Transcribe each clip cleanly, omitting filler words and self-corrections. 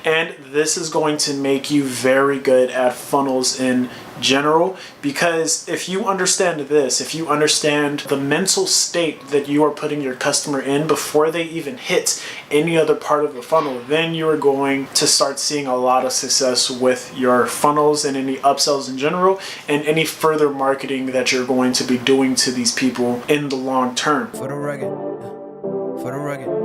And this is going to make you very good at funnels in general, because if you understand this, if you understand the mental state that you are putting your customer in before they even hit any other part of the funnel, then you are going to start seeing a lot of success with your funnels and any upsells in general and any further marketing that you're going to be doing to these people in the long term. For the rugged.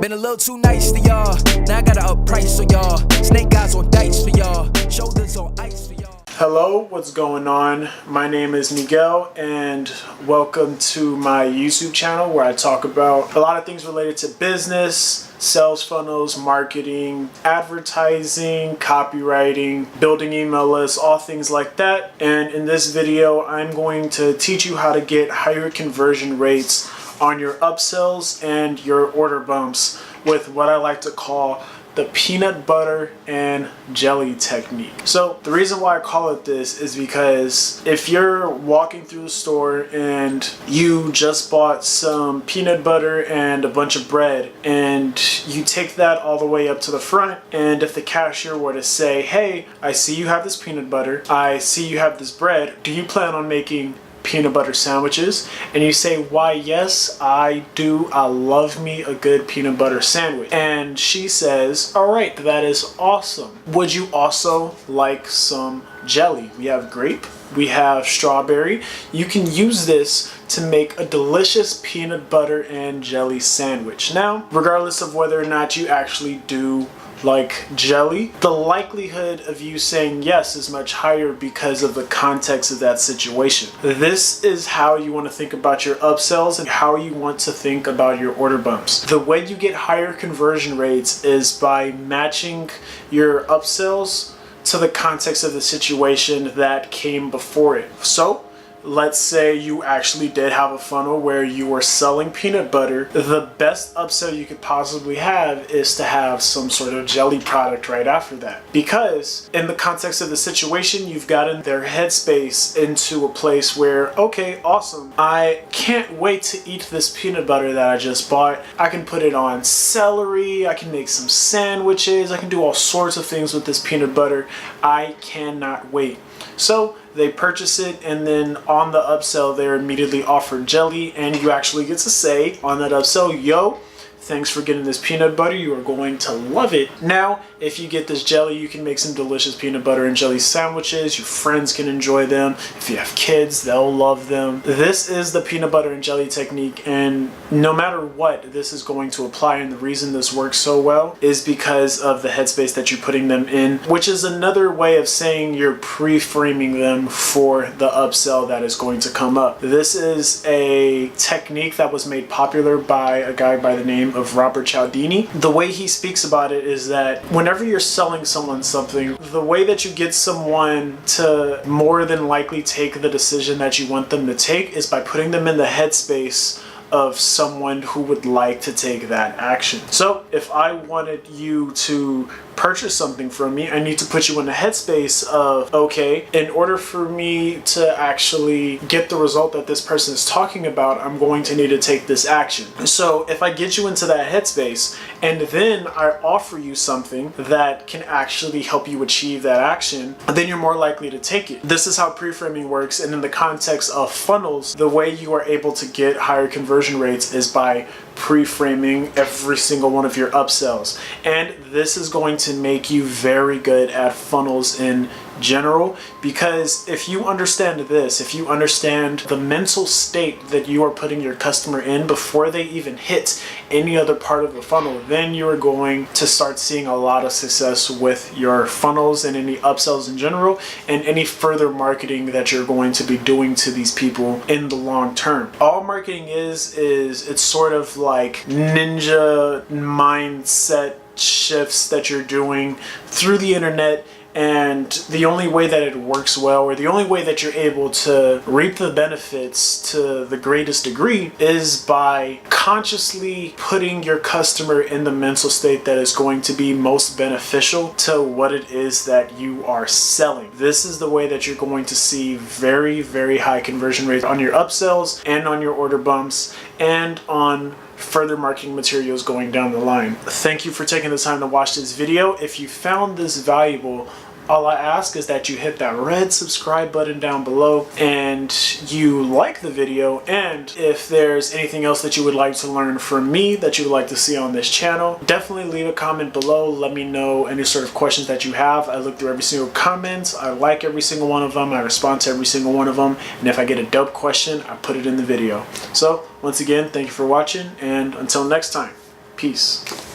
Been a little too nice to y'all. Now I gotta up price for y'all. Snake eyes on dice for y'all. Shoulders on ice for y'all. Hello, what's going on? My name is Miguel and welcome to my YouTube channel where I talk about a lot of things related to business, sales funnels, marketing, advertising, copywriting, building email lists, all things like that. And in this video, I'm going to teach you how to get higher conversion rates on your upsells and your order bumps with what I like to call the peanut butter and jelly technique. So the reason why I call it this is because if you're walking through the store and you just bought some peanut butter and a bunch of bread and you take that all the way up to the front, and if the cashier were to say, hey, I see you have this peanut butter, I see you have this bread, do you plan on making peanut butter sandwiches? And you say, why, yes, I do. I love me a good peanut butter sandwich. And she says, all right, that is awesome. Would you also like some jelly? We have grape, we have strawberry. You can use this to make a delicious peanut butter and jelly sandwich. Now, regardless of whether or not you actually do like jelly, the likelihood of you saying yes is much higher because of the context of that situation. This is how you want to think about your upsells and how you want to think about your order bumps. The way you get higher conversion rates is by matching your upsells to the context of the situation that came before it. So let's say you actually did have a funnel where you were selling peanut butter. The best upsell you could possibly have is to have some sort of jelly product right after that. Because in the context of the situation, you've gotten their headspace into a place where, okay, awesome, I can't wait to eat this peanut butter that I just bought. I can put it on celery, I can make some sandwiches, I can do all sorts of things with this peanut butter. I cannot wait. So they purchase it, and then on the upsell, they're immediately offered jelly, and you actually get to say on that upsell, yo, thanks for getting this peanut butter. You are going to love it. Now, if you get this jelly, you can make some delicious peanut butter and jelly sandwiches. Your friends can enjoy them. If you have kids, they'll love them. This is the peanut butter and jelly technique, and no matter what, this is going to apply. And the reason this works so well is because of the headspace that you're putting them in, which is another way of saying you're pre-framing them for the upsell that is going to come up. This is a technique that was made popular by a guy by the name of Robert Cialdini. The way he speaks about it is that whenever you're selling someone something, the way that you get someone to more than likely take the decision that you want them to take is by putting them in the headspace of someone who would like to take that action. So if I wanted you to purchase something from me, I need to put you in the headspace of, okay, in order for me to actually get the result that this person is talking about, I'm going to need to take this action. So if I get you into that headspace and then I offer you something that can actually help you achieve that action, then you're more likely to take it. This is how pre-framing works, and in the context of funnels, the way you are able to get higher conversion rates is by pre-framing every single one of your upsells. And this is going to make you very good at funnels in general, because if you understand this, if you understand the mental state that you are putting your customer in before they even hit any other part of the funnel, then you are going to start seeing a lot of success with your funnels and any upsells in general and any further marketing that you're going to be doing to these people in the long term. All marketing is it's sort of like ninja mindset shifts that you're doing through the internet. And the only way that it works well, or the only way that you're able to reap the benefits to the greatest degree, is by consciously putting your customer in the mental state that is going to be most beneficial to what it is that you are selling. This is the way that you're going to see very, very high conversion rates on your upsells and on your order bumps. and on further marketing materials going down the line. Thank you for taking the time to watch this video. If you found this valuable, all I ask is that you hit that red subscribe button down below and you like the video. And if there's anything else that you would like to learn from me that you would like to see on this channel, definitely leave a comment below. Let me know any sort of questions that you have. I look through every single comment. I like every single one of them. I respond to every single one of them. And if I get a dope question, I put it in the video. So once again, thank you for watching, and until next time, peace.